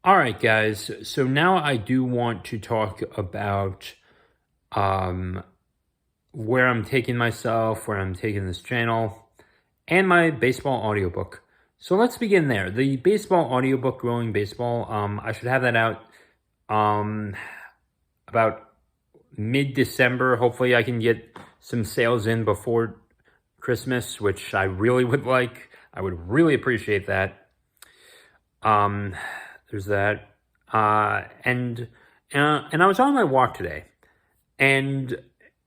All right, guys. So now I do want to talk about um, where I'm taking myself, where I'm taking this channel, and my baseball audiobook. So let's begin there. The baseball audiobook, Growing Baseball, I should have that out about mid-December. Hopefully I can get some sales in before Christmas, which I really would like. I would really appreciate that. There's that. And I was on my walk today, and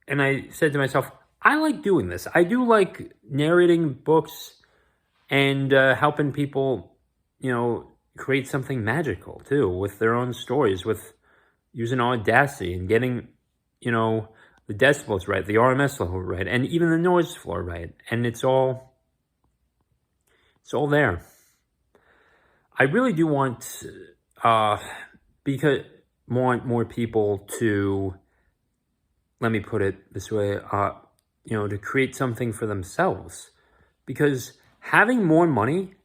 I said to myself, I like doing this. I do like narrating books and helping people, create something magical too with their own stories, with using Audacity and getting, the decibels right, the RMS level right, and even the noise floor right, and it's all there. I really do want, because more people to, let me put it this way, to create something for themselves. Because having more money,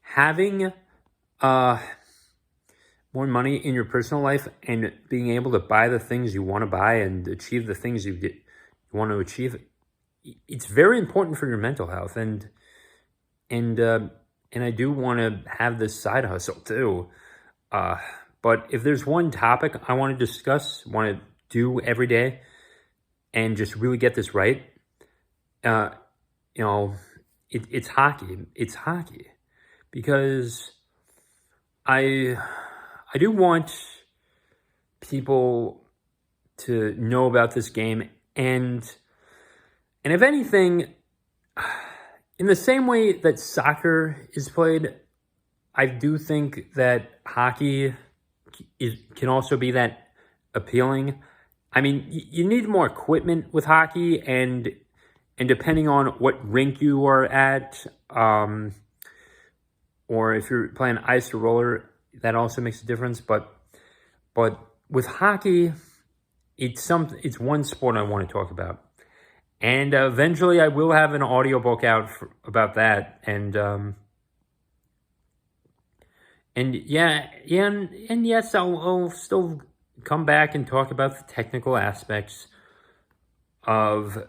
more money in your personal life and being able to buy the things you want to buy and achieve the things you want to achieve, it's very important for your mental health. And I do want to have this side hustle too. But if there's one topic I want to discuss, want to do every day, and just really get this right, it's hockey. It's hockey, because I do want people to know about this game, and if anything, in the same way that soccer is played, I do think that hockey can also be that appealing. I mean, you need more equipment with hockey, and depending on what rink you are at, or if you're playing ice or roller, that also makes a difference. But with hockey, it's one sport I want to talk about. And eventually I will have an audiobook out about that. And yes, I'll still come back and talk about the technical aspects of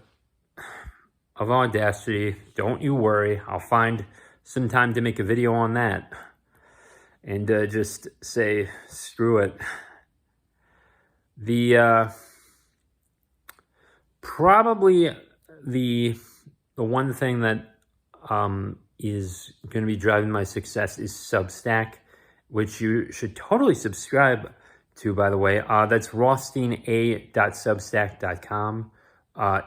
Audacity. Don't you worry. I'll find some time to make a video on that. And just say, screw it. Probably the one thing that is going to be driving my success is Substack, which you should totally subscribe to, by the way. That's rothsteina.substack.com.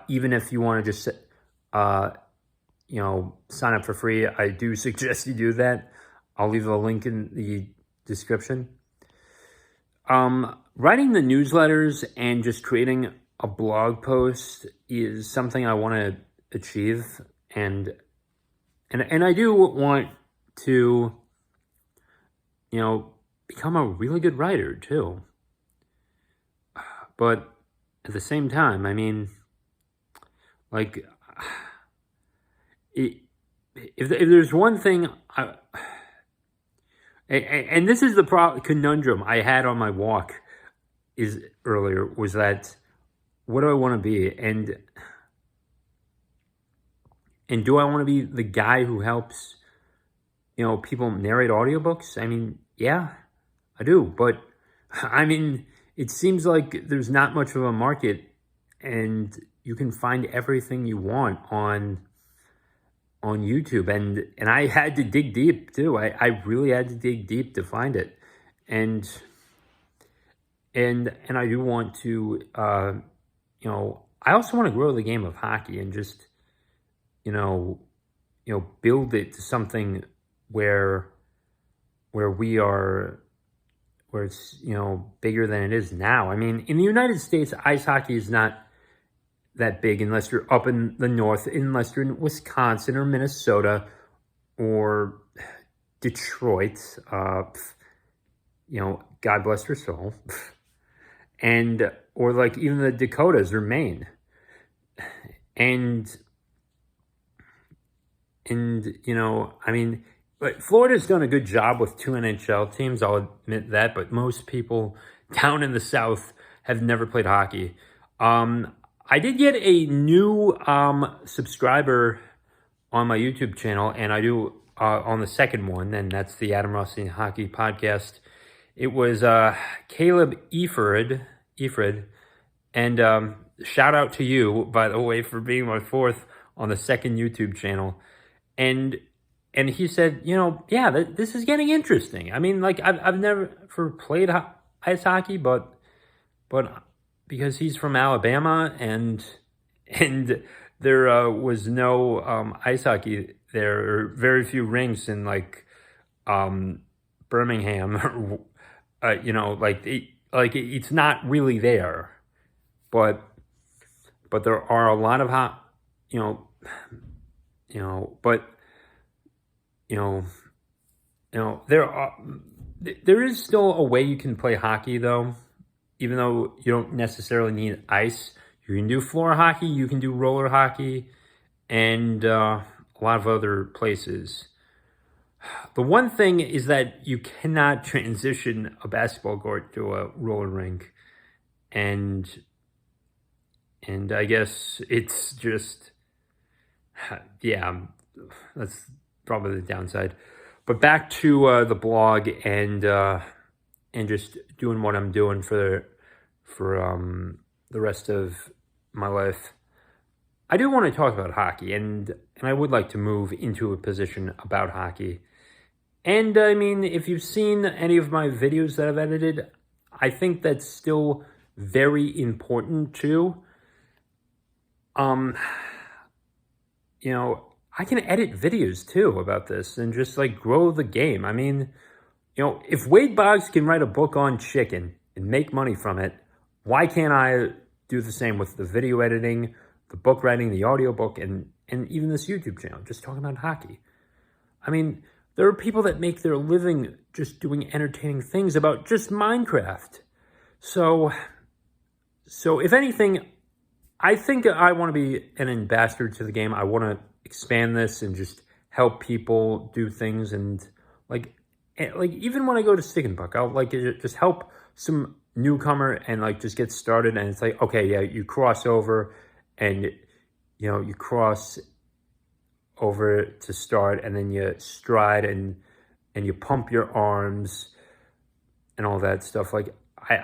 Even if you want to just sign up for free, I do suggest you do that. I'll leave a link in the description. Writing the newsletters and just creating a blog post is something I want to achieve, and I do want to, become a really good writer too. But at the same time, I mean, like, if there's one thing and this is the conundrum I had on my walk earlier, was that, what do I want to be? And do I want to be the guy who helps, people narrate audiobooks? I mean, yeah, I do. But, I mean, it seems like there's not much of a market, and you can find everything you want on YouTube. And I had to dig deep too. I really had to dig deep to find it. And I do want to, I also want to grow the game of hockey and just, build it to something where it's, bigger than it is now. I mean, in the United States, ice hockey is not that big unless you're up in the north, unless you're in Wisconsin or Minnesota or Detroit. God bless her soul. Or like even the Dakotas or Maine. And I mean, But Florida's done a good job with 2 NHL teams, I'll admit that, but most people down in the South have never played hockey. I did get a new subscriber on my YouTube channel, and I do on the second one, and that's the Adam Rothstein Hockey Podcast. It was Caleb Efred, and shout out to you, by the way, for being my fourth on the second YouTube channel. And he said, yeah, this is getting interesting. I mean, like, I've never played ice hockey, but because he's from Alabama, and there was no ice hockey there, or very few rinks in like Birmingham, it's not really there, but there are a lot of there is still a way you can play hockey, though, even though you don't necessarily need ice. You can do floor hockey, you can do roller hockey, and a lot of other places. The one thing is that you cannot transition a basketball court to a roller rink, and I guess it's just, yeah, that's probably the downside. But back to the blog and just doing what I'm doing for the rest of my life. I do want to talk about hockey, and I would like to move into a position about hockey. And I mean, if you've seen any of my videos that I've edited, I think that's still very important too. I can edit videos too about this and just like grow the game. I mean, if Wade Boggs can write a book on chicken and make money from it, why can't I do the same with the video editing, the book writing, the audiobook, and even this YouTube channel, just talking about hockey? I mean, there are people that make their living just doing entertaining things about just Minecraft. So if anything, I think I want to be an ambassador to the game. I want to expand this and just help people do things, and like even when I go to Stick and Puck, I'll like just help some newcomer and like just get started. And it's like, okay, yeah, you cross over, and you cross over to start, and then you stride and you pump your arms and all that stuff. Like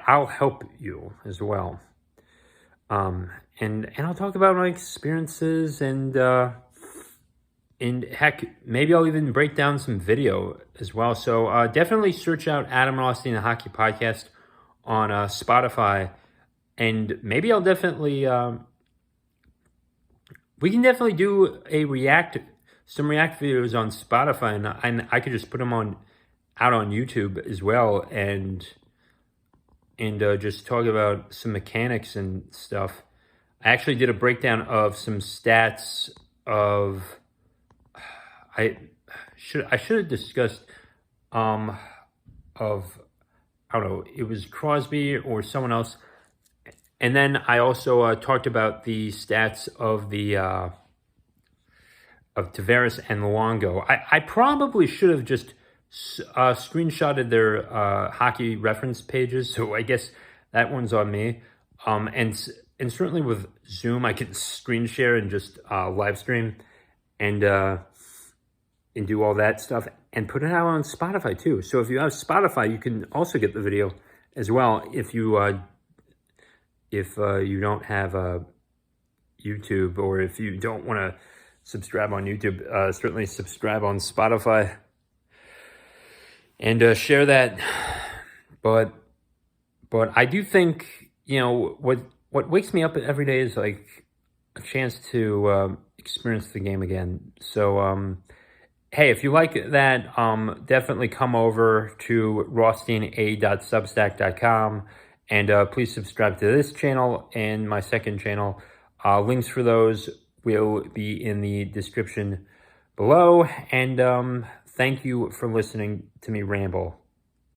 I'll help you as well. And I'll talk about my experiences, and heck, maybe I'll even break down some video as well. So definitely search out Adam Rothstein, the Hockey Podcast, on Spotify, and maybe I'll definitely we can definitely do some react videos on Spotify, and I could just put them out on YouTube as well, and just talk about some mechanics and stuff. I actually did a breakdown of some stats of I should have discussed of I don't know, it was Crosby or someone else, and then I also talked about the stats of the of Tavares and Luongo. I probably should have just screenshotted their hockey reference pages, so I guess that one's on me. And certainly with Zoom, I can screen share and just live stream and do all that stuff and put it out on Spotify too. So if you have Spotify, you can also get the video as well. If you don't have YouTube, or if you don't want to subscribe on YouTube, certainly subscribe on Spotify and share that. But I do think, what wakes me up every day is like a chance to experience the game again. So hey, if you like that, definitely come over to rothsteina.substack.com, and please subscribe to this channel and my second channel. Links for those will be in the description below, and thank you for listening to me ramble.